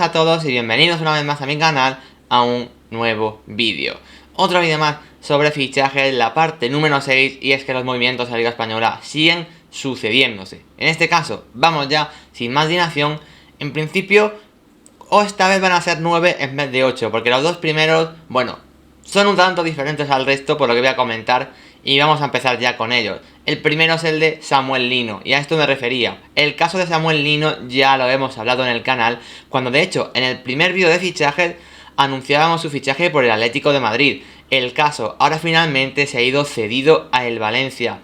a todos y bienvenidos una vez más a mi canal a un nuevo vídeo. Otro vídeo más sobre fichajes, la parte número 6, y es que los movimientos de la Liga Española siguen sucediéndose. En este caso, vamos ya sin más dilación. En principio, esta vez van a ser 9 en vez de 8, porque los dos primeros, bueno, son un tanto diferentes al resto por lo que voy a comentar. Y vamos a empezar ya con ellos. El primero es el de Samuel Lino, y a esto me refería. El caso de Samuel Lino ya lo hemos hablado en el canal, cuando de hecho en el primer vídeo de fichajes anunciábamos su fichaje por el Atlético de Madrid. El caso ahora finalmente se ha ido cedido a el Valencia.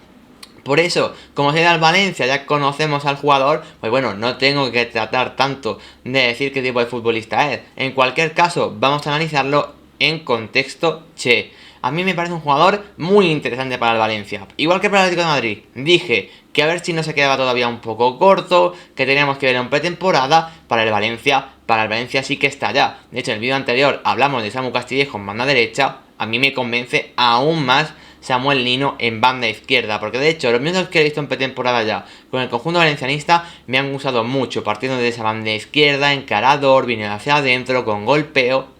Por eso, como se da al Valencia, ya conocemos al jugador, pues bueno, no tengo que tratar tanto de decir qué tipo de futbolista es. En cualquier caso, vamos a analizarlo en contexto che. A mí me parece un jugador muy interesante para el Valencia. Igual que para el Atlético de Madrid. Dije que a ver si no se quedaba todavía un poco corto, que teníamos que ver en pretemporada. Para el Valencia sí que está ya. De hecho, en el vídeo anterior hablamos de Samu Castillejo en banda derecha. A mí me convence aún más Samuel Lino en banda izquierda, porque de hecho los minutos que he visto en pretemporada ya con el conjunto valencianista me han gustado mucho, partiendo de esa banda izquierda, encarador, viniendo hacia adentro, con golpeo.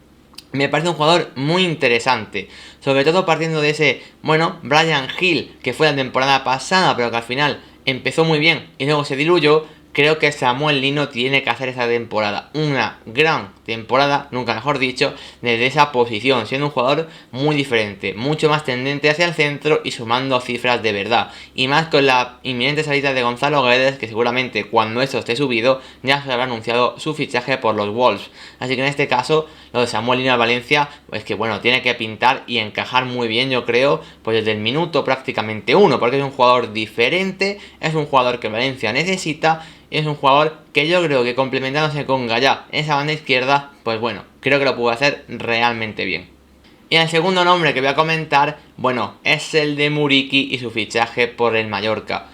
Me parece un jugador muy interesante, sobre todo partiendo de ese, bueno, Bryan Gil, que fue la temporada pasada, pero que al final empezó muy bien y luego se diluyó. Creo que Samuel Lino tiene que hacer esa temporada, una gran temporada, nunca mejor dicho, desde esa posición, siendo un jugador muy diferente, mucho más tendente hacia el centro y sumando cifras de verdad. Y más con la inminente salida de Gonzalo Guedes, que seguramente cuando esto esté subido ya se habrá anunciado su fichaje por los Wolves. Así que en este caso, lo de Samuel Lino al Valencia, pues que bueno, tiene que pintar y encajar muy bien, yo creo, pues desde el minuto prácticamente 1, porque es un jugador diferente, es un jugador que Valencia necesita. Es un jugador que yo creo que complementándose con Gallá en esa banda izquierda, pues bueno, creo que lo puede hacer realmente bien. Y el segundo nombre que voy a comentar, bueno, es el de Muriqi y su fichaje por el Mallorca.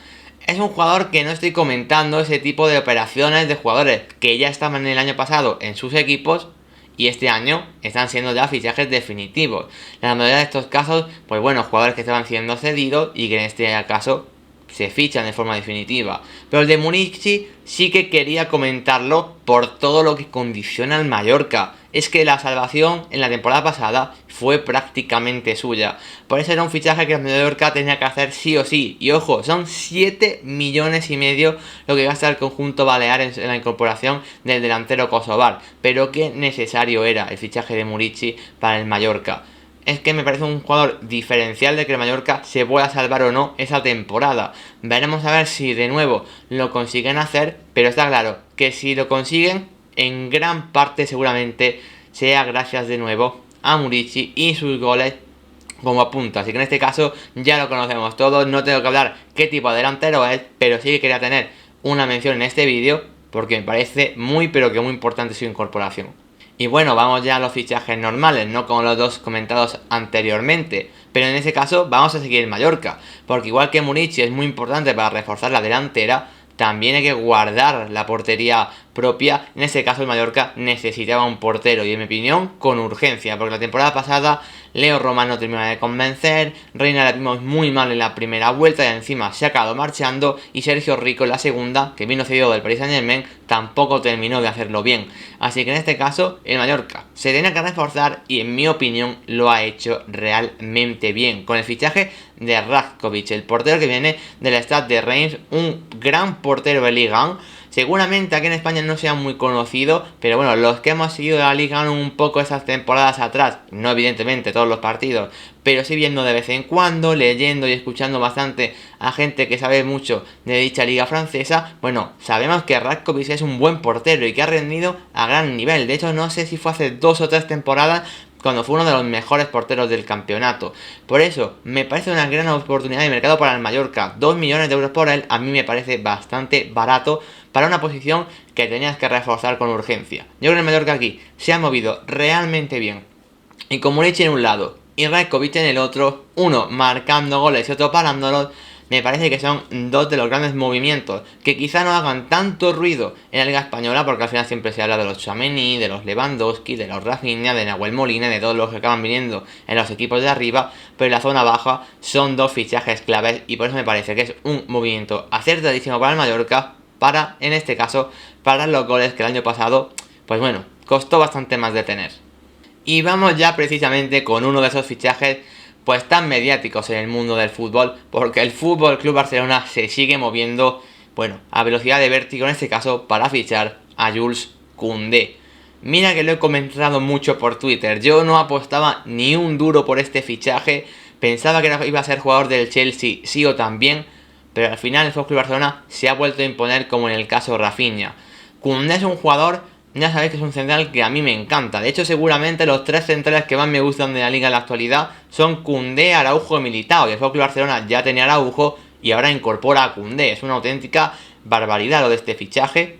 Es un jugador que no estoy comentando ese tipo de operaciones de jugadores que ya estaban el año pasado en sus equipos y este año están siendo ya fichajes definitivos. La mayoría de estos casos, pues bueno, jugadores que estaban siendo cedidos y que en este caso se fichan de forma definitiva. Pero el de Muriqi sí que quería comentarlo por todo lo que condiciona al Mallorca. Es que la salvación en la temporada pasada fue prácticamente suya. Por eso era un fichaje que el Mallorca tenía que hacer sí o sí. Y ojo, son 7,5 millones lo que gasta el conjunto balear en la incorporación del delantero kosovar. Pero qué necesario era el fichaje de Muriqi para el Mallorca. Es que me parece un jugador diferencial de que el Mallorca se pueda salvar o no esa temporada. Veremos a ver si de nuevo lo consiguen hacer, pero está claro que si lo consiguen, en gran parte seguramente sea gracias de nuevo a Muriqi y sus goles como apunta. Así que en este caso ya lo conocemos todos, no tengo que hablar qué tipo de delantero es, pero sí que quería tener una mención en este vídeo porque me parece muy pero que muy importante su incorporación. Y bueno, vamos ya a los fichajes normales, no como los dos comentados anteriormente. Pero en ese caso vamos a seguir en Mallorca, porque igual que Muriqi es muy importante para reforzar la delantera, también hay que guardar la portería propia. En ese caso el Mallorca necesitaba un portero y en mi opinión con urgencia, porque la temporada pasada Leo Román no termina de convencer, Reina la vimos muy mal en la primera vuelta y encima se ha acabado marchando, y Sergio Rico en la segunda, que vino cedido del Paris Saint-Germain, tampoco terminó de hacerlo bien. Así que en este caso el Mallorca se tenía que reforzar y en mi opinión lo ha hecho realmente bien, con el fichaje de Ratkovic, el portero que viene del Stade de Reims, un gran portero de Ligue 1. Seguramente aquí en España no sea muy conocido, pero bueno, los que hemos seguido la Liga un poco esas temporadas atrás, no evidentemente todos los partidos, pero sí viendo de vez en cuando, leyendo y escuchando bastante a gente que sabe mucho de dicha liga francesa, bueno, sabemos que Ratkovic es un buen portero y que ha rendido a gran nivel. De hecho, no sé si fue hace 2 o 3 temporadas cuando fue uno de los mejores porteros del campeonato. Por eso, me parece una gran oportunidad de mercado para el Mallorca. 2 millones de euros por él, a mí me parece bastante barato para una posición que tenías que reforzar con urgencia. Yo creo que el Mallorca aquí se ha movido realmente bien. Y con Muriqi en un lado y Ratkovic en el otro, uno marcando goles y otro parándolos, me parece que son dos de los grandes movimientos que quizá no hagan tanto ruido en la Liga Española, porque al final siempre se habla de los Tchouaméni, de los Lewandowski, de los Rafinha, de Nahuel Molina, de todos los que acaban viniendo en los equipos de arriba, pero en la zona baja son dos fichajes claves y por eso me parece que es un movimiento acertadísimo para el Mallorca, para, en este caso, para los goles que el año pasado pues bueno, costó bastante más de tener. Y vamos ya precisamente con uno de esos fichajes pues tan mediáticos en el mundo del fútbol, porque el Fútbol Club Barcelona se sigue moviendo, bueno, a velocidad de vértigo en este caso para fichar a Jules Koundé. Mira que lo he comentado mucho por Twitter, yo no apostaba ni un duro por este fichaje, pensaba que iba a ser jugador del Chelsea sí o también, pero al final el FC Barcelona se ha vuelto a imponer como en el caso Rafinha. Koundé es un jugador, ya sabéis que es un central que a mí me encanta, de hecho seguramente los tres centrales que más me gustan de la liga en la actualidad son Koundé, Araujo y Militao, y el FC Barcelona ya tenía Araujo y ahora incorpora a Koundé. Es una auténtica barbaridad lo de este fichaje,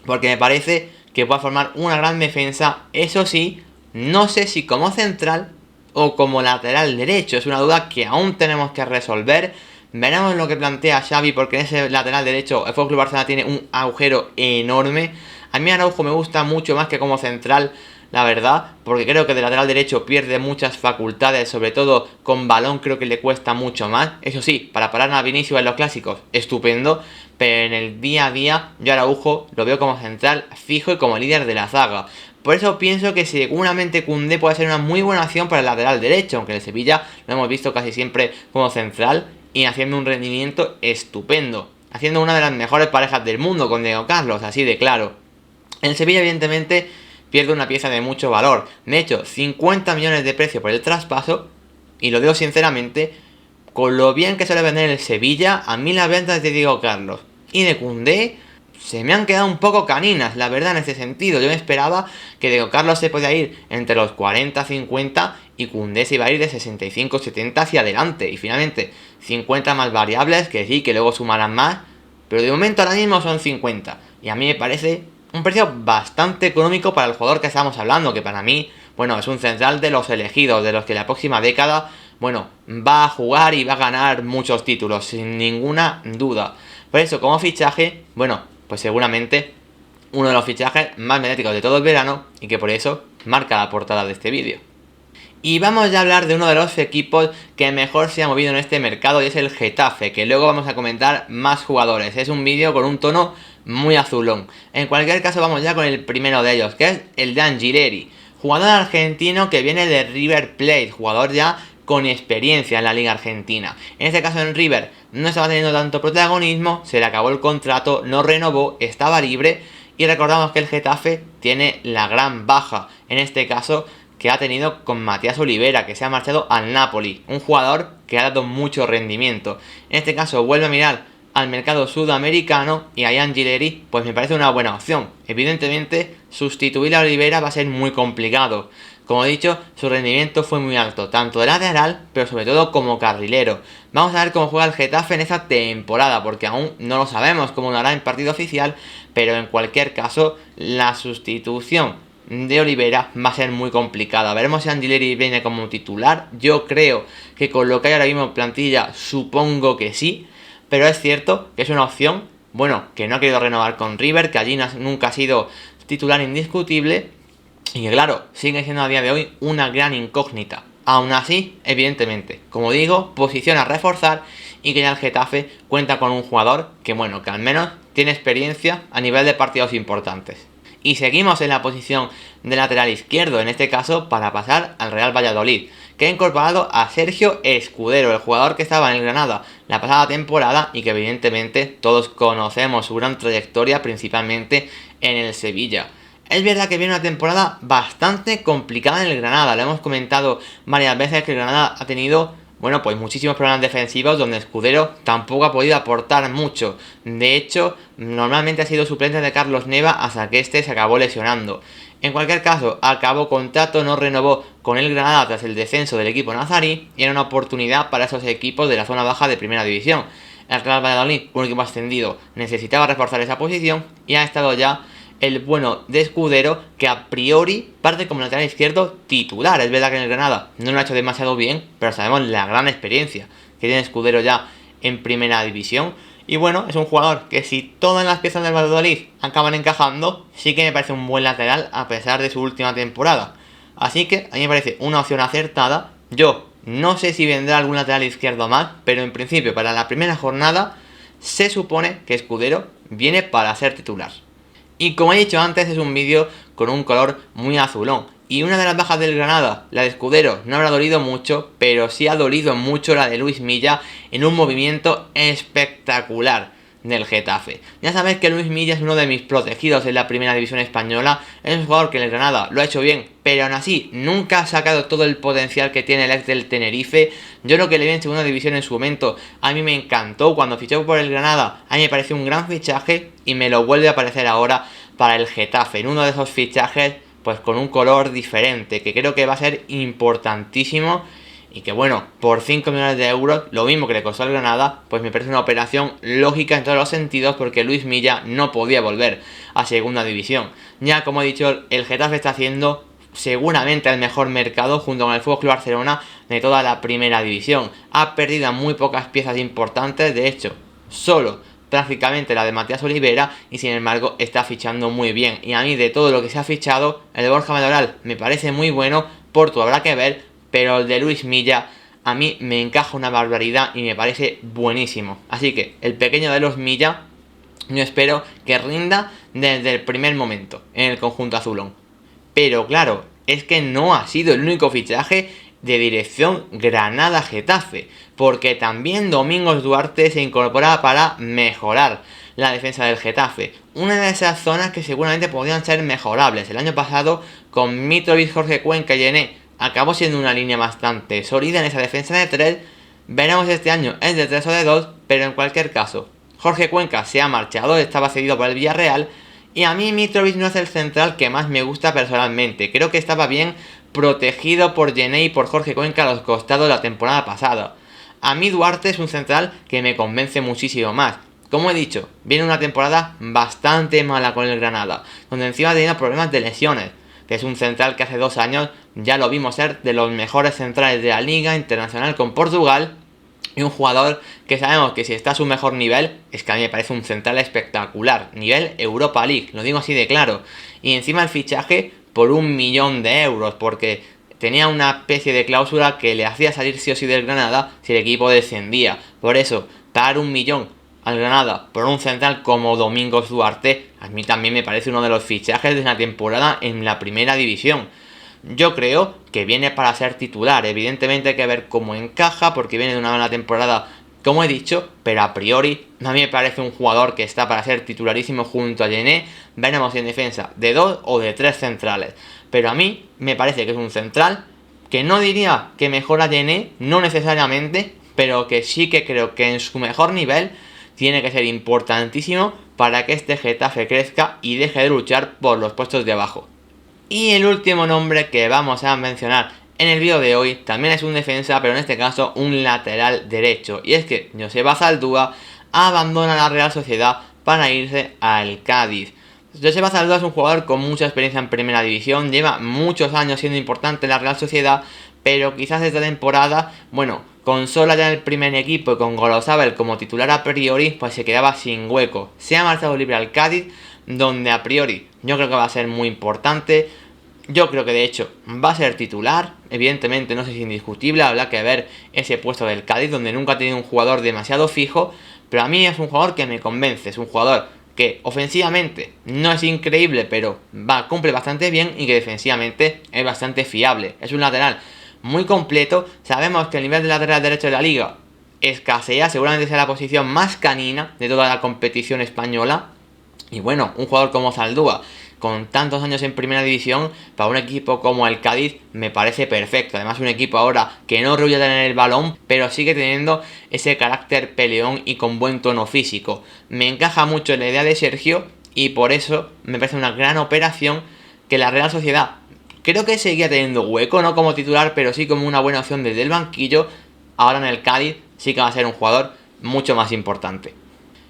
porque me parece que puede formar una gran defensa, eso sí, no sé si como central o como lateral derecho, es una duda que aún tenemos que resolver. Veremos lo que plantea Xavi, porque en ese lateral derecho el FC Barcelona tiene un agujero enorme. A mí Araujo me gusta mucho más que como central, la verdad, porque creo que de lateral derecho pierde muchas facultades, sobre todo con balón creo que le cuesta mucho más. Eso sí, para parar a Vinicius en los clásicos, estupendo, pero en el día a día yo Araujo lo veo como central fijo y como líder de la zaga. Por eso pienso que seguramente Koundé puede ser una muy buena opción para el lateral derecho, aunque en el Sevilla lo hemos visto casi siempre como central y haciendo un rendimiento estupendo, haciendo una de las mejores parejas del mundo con Diego Carlos, así de claro. El Sevilla evidentemente pierde una pieza de mucho valor, de hecho 50 millones de precio por el traspaso, y lo digo sinceramente, con lo bien que suele vender el Sevilla, a mí las ventas de Diego Carlos y de Koundé se me han quedado un poco caninas, la verdad, en ese sentido. Yo me esperaba que Diego Carlos se podía ir entre los 40-50 y Koundé se iba a ir de 65-70 hacia adelante. Y finalmente 50 más variables, que sí, que luego sumarán más, pero de momento ahora mismo son 50. Y a mí me parece un precio bastante económico para el jugador que estamos hablando, que para mí, bueno, es un central de los elegidos, de los que la próxima década, bueno, va a jugar y va a ganar muchos títulos, sin ninguna duda. Por eso, como fichaje, bueno, pues seguramente uno de los fichajes más mediáticos de todo el verano y que por eso marca la portada de este vídeo. Y vamos ya a hablar de uno de los equipos que mejor se ha movido en este mercado y es el Getafe, que luego vamos a comentar más jugadores. Es un vídeo con un tono muy azulón. En cualquier caso vamos ya con el primero de ellos, que es el de Angileri, jugador argentino que viene de River Plate, jugador ya con experiencia en la liga argentina. En este caso en River no estaba teniendo tanto protagonismo, se le acabó el contrato, no renovó, estaba libre y recordamos que el Getafe tiene la gran baja, en este caso que ha tenido con Matías Olivera, que se ha marchado al Napoli, un jugador que ha dado mucho rendimiento. En este caso vuelve a mirar al mercado sudamericano y a Angileri pues me parece una buena opción. Evidentemente sustituir a Olivera va a ser muy complicado. Como he dicho, su rendimiento fue muy alto, tanto de lateral, pero sobre todo como carrilero. Vamos a ver cómo juega el Getafe en esta temporada, porque aún no lo sabemos cómo lo hará en partido oficial, pero en cualquier caso, la sustitución de Olivera va a ser muy complicada. Veremos si Angileri viene como titular. Yo creo que con lo que hay ahora mismo en plantilla, supongo que sí, pero es cierto que es una opción, bueno, que no ha querido renovar con River, que allí nunca ha sido titular indiscutible, y que claro, sigue siendo a día de hoy una gran incógnita. Aún así, evidentemente, como digo, posición a reforzar y que ya el Getafe cuenta con un jugador que bueno, que al menos tiene experiencia a nivel de partidos importantes. Y seguimos en la posición de lateral izquierdo, en este caso para pasar al Real Valladolid, que ha incorporado a Sergio Escudero, el jugador que estaba en el Granada la pasada temporada y que evidentemente todos conocemos su gran trayectoria principalmente en el Sevilla. Es verdad que viene una temporada bastante complicada en el Granada, lo hemos comentado varias veces que el Granada ha tenido, bueno, pues muchísimos problemas defensivos donde Escudero tampoco ha podido aportar mucho. De hecho, normalmente ha sido suplente de Carlos Neva hasta que este se acabó lesionando. En cualquier caso, acabó contrato, no renovó con el Granada tras el descenso del equipo nazarí y era una oportunidad para esos equipos de la zona baja de primera división. El Real Valladolid, un equipo ascendido, necesitaba reforzar esa posición y ha estado ya el bueno de Escudero, que a priori parte como lateral izquierdo titular. Es verdad que en el Granada no lo ha hecho demasiado bien, pero sabemos la gran experiencia que tiene Escudero ya en primera división. Y bueno, es un jugador que si todas las piezas del Valladolid acaban encajando, sí que me parece un buen lateral a pesar de su última temporada. Así que a mí me parece una opción acertada. Yo no sé si vendrá algún lateral izquierdo más, pero en principio para la primera jornada se supone que Escudero viene para ser titular. Y como he dicho antes, es un vídeo con un color muy azulón. Y una de las bajas del Granada, la de Escudero, no habrá dolido mucho, pero sí ha dolido mucho la de Luis Milla en un movimiento espectacular del Getafe. Ya sabéis que Luis Milla es uno de mis protegidos en la primera división española. Es un jugador que en el Granada lo ha hecho bien, pero aún así nunca ha sacado todo el potencial que tiene el ex del Tenerife. Yo lo que le vi en segunda división en su momento, a mí me encantó cuando fichó por el Granada. A mí me pareció un gran fichaje y me lo vuelve a parecer ahora para el Getafe, en uno de esos fichajes pues con un color diferente, que creo que va a ser importantísimo. Y que bueno, por 5 millones de euros, lo mismo que le costó al Granada, pues me parece una operación lógica en todos los sentidos, porque Luis Milla no podía volver a segunda división. Ya como he dicho, el Getafe está haciendo seguramente el mejor mercado junto con el FC Barcelona de toda la primera división. Ha perdido a muy pocas piezas importantes, de hecho, solo prácticamente la de Matías Olivera, y sin embargo está fichando muy bien. Y a mí, de todo lo que se ha fichado, el de Borja Mayoral me parece muy bueno. Portu habrá que ver, pero el de Luis Milla a mí me encaja una barbaridad y me parece buenísimo. Así que el pequeño de los Milla, yo espero que rinda desde el primer momento en el conjunto azulón. Pero claro, es que no ha sido el único fichaje de dirección Granada-Getafe, porque también Domingos Duarte se incorpora para mejorar la defensa del Getafe. Una de esas zonas que seguramente podrían ser mejorables. El año pasado, con Mitrovic, Jorge Cuenca y Yené, acabó siendo una línea bastante sólida en esa defensa de 3. Veremos este año es de 3 o de 2, pero en cualquier caso, Jorge Cuenca se ha marchado, estaba cedido por el Villarreal, y a mí Mitrovic no es el central que más me gusta personalmente. Creo que estaba bien protegido por Yené y por Jorge Cuenca a los costados la temporada pasada. A mí Duarte es un central que me convence muchísimo más. Como he dicho, viene una temporada bastante mala con el Granada, donde encima ha tenido problemas de lesiones, que es un central que hace 2 años ya lo vimos ser de los mejores centrales de la Liga Internacional con Portugal, y un jugador que sabemos que si está a su mejor nivel, es que a mí me parece un central espectacular, nivel Europa League, lo digo así de claro. Y encima el fichaje por 1 millón de euros, porque tenía una especie de cláusula que le hacía salir sí o sí del Granada si el equipo descendía. Por eso, pagar 1 millón al Granada por un central como Domingos Duarte, a mí también me parece uno de los fichajes de la temporada en la primera división. Yo creo que viene para ser titular, evidentemente hay que ver cómo encaja, porque viene de una buena temporada, como he dicho, pero a priori a mí me parece un jugador que está para ser titularísimo junto a Yené. Veremos en defensa de 2 o de 3 centrales, pero a mí me parece que es un central que no diría que mejora a Yené, no necesariamente, pero que sí que creo que en su mejor nivel tiene que ser importantísimo para que este Getafe crezca y deje de luchar por los puestos de abajo. Y el último nombre que vamos a mencionar en el vídeo de hoy también es un defensa, pero en este caso un lateral derecho. Y es que Joseba Zaldúa abandona la Real Sociedad para irse al Cádiz. Joseba Zaldúa es un jugador con mucha experiencia en primera división, lleva muchos años siendo importante en la Real Sociedad, pero quizás esta temporada, bueno, con Sola ya en el primer equipo y con Golozábal como titular a priori, pues se quedaba sin hueco. Se ha marchado libre al Cádiz, donde a priori yo creo que va a ser muy importante. Yo creo que de hecho va a ser titular, evidentemente no sé si es indiscutible, habrá que ver ese puesto del Cádiz, donde nunca ha tenido un jugador demasiado fijo, pero a mí es un jugador que me convence, es un jugador que ofensivamente no es increíble, pero cumple bastante bien, y que defensivamente es bastante fiable. Es un lateral muy completo. Sabemos que el nivel de lateral derecho de la liga escasea, seguramente sea la posición más canina de toda la competición española. Y bueno, un jugador como Zaldúa, con tantos años en primera división, para un equipo como el Cádiz me parece perfecto. Además, un equipo ahora que no rehúye tener el balón, pero sigue teniendo ese carácter peleón y con buen tono físico. Me encaja mucho en la idea de Sergio, y por eso me parece una gran operación que la Real Sociedad creo que seguía teniendo hueco, no como titular, pero sí como una buena opción desde el banquillo. Ahora en el Cádiz sí que va a ser un jugador mucho más importante.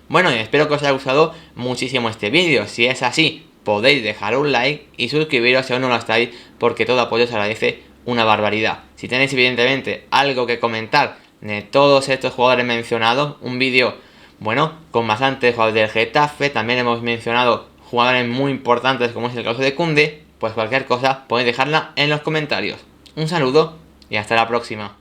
Bueno, y espero que os haya gustado muchísimo este vídeo. Si es así, podéis dejar un like y suscribiros si aún no lo estáis, porque todo apoyo se agradece una barbaridad. Si tenéis evidentemente algo que comentar de todos estos jugadores mencionados, un vídeo, bueno, con bastantes jugadores del Getafe, también hemos mencionado jugadores muy importantes como es el caso de Koundé, pues cualquier cosa podéis dejarla en los comentarios. Un saludo y hasta la próxima.